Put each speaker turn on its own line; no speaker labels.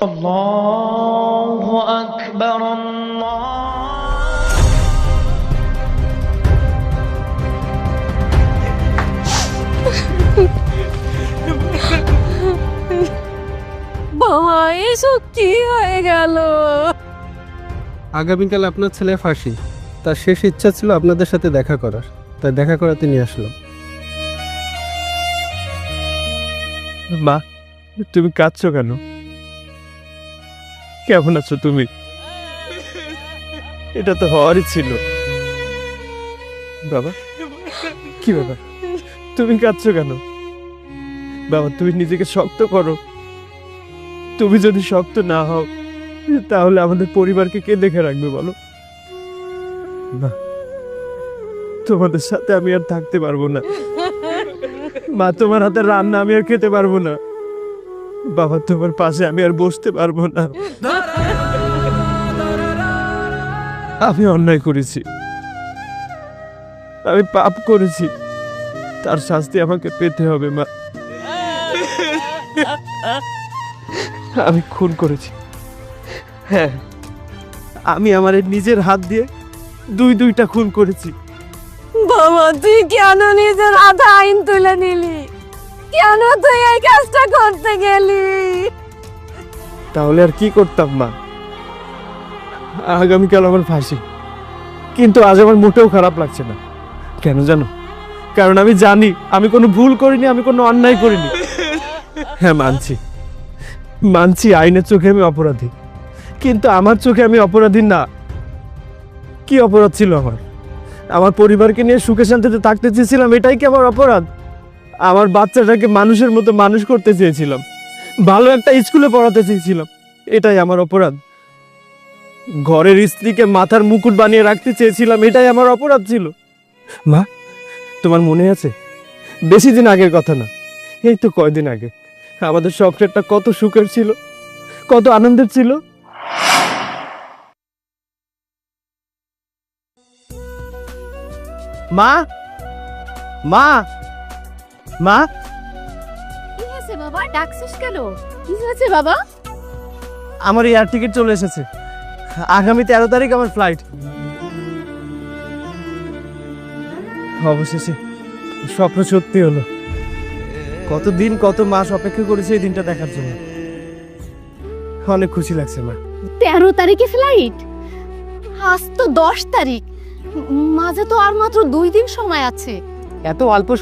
আল্লাহু আকবার
বাবা, এসব কি হয়ে গেল?
আগামীকাল আপনার ছেলে ফাঁসি, তার শেষ ইচ্ছা ছিল আপনাদের সাথে দেখা করার, তাই দেখা করাতে নিয়ে আসলাম।
মা, তুমি কাঁদছো কেন? কেমন আছো তুমি? এটা তো হওয়ারই ছিল। বাবা, কি ব্যাপার? তুমি কাঁদছো কেন? বাবা, তুমি নিজেকে শক্ত করো। তুমি যদি শক্ত না হও, তাহলে আমাদের পরিবারকে কে দেখে রাখবে বলো? না, তোমাদের সাথে আমি আর থাকতে পারবো না। মা, তোমার হাতে রান্না আমি আর খেতে পারবো না। বাবা, তোমার পাশে আমি আর বসতে পারবো না। আমি অন্যায় করেছি, আমি পাপ করেছি, তার শাস্তি আমাকে পেতে হবে মা। আমি খুন করেছি, হ্যাঁ, আমি আমার এই নিজের হাত দিয়ে দুইটা খুন করেছি।
বাবা, তুই কেন নিজের হাতে আইন তুলে নিলি? কেন তুই এই কাজটা করতে গেলি?
তাহলে আর কি করতাম মা? আগামীকাল আমার ফাঁসি, কিন্তু আজ আমার মোটেও খারাপ লাগছে না। কেন জানো? কারণ আমি জানি আমি কোনো ভুল করিনি, আমি কোনো অন্যায় করিনি। হ্যাঁ, মানছি আইনের চোখে আমি অপরাধী, কিন্তু আমার চোখে আমি অপরাধী না। কি অপরাধ ছিল আমার? আমার পরিবারকে নিয়ে সুখে শান্তিতে থাকতে চেয়েছিলাম, এটাই কি আমার অপরাধ? আমার বাচ্চাটাকে মানুষের মতো মানুষ করতে চেয়েছিলাম, ভালো একটা স্কুলে পড়াতে চেয়েছিলাম, এটাই আমার অপরাধ? ঘরের স্ত্রীকে মাথার মুকুট বানিয়ে রাখতে চেয়েছিলাম, এটাই আমার অপরাধ ছিল? মা, তোমার মনে আছে? বেশি দিন আগের কথা না, এই তো কয়দিন আগে আমাদের সংসারটা কত সুখের ছিল, কত আনন্দের ছিল। মা, মা, মা,
কি হয়েছে বাবা? ডাকছিস কেন? কি হয়েছে বাবা?
আমার এয়ার টিকিট চলে এসেছে, আগামী 13 তারিখ আমার ফ্লাইট। অবশেষে স্বপ্ন সত্যি হলো। কতদিন কত মাস অপেক্ষা করেছি এই দিনটা দেখার জন্য। অনেক খুশি লাগছে মা।
13 তারিখে ফ্লাইট? আজ তো 10 তারিখ, মাঝে তো আর মাত্র 2 দিন সময় আছে।
এত অল্প সময়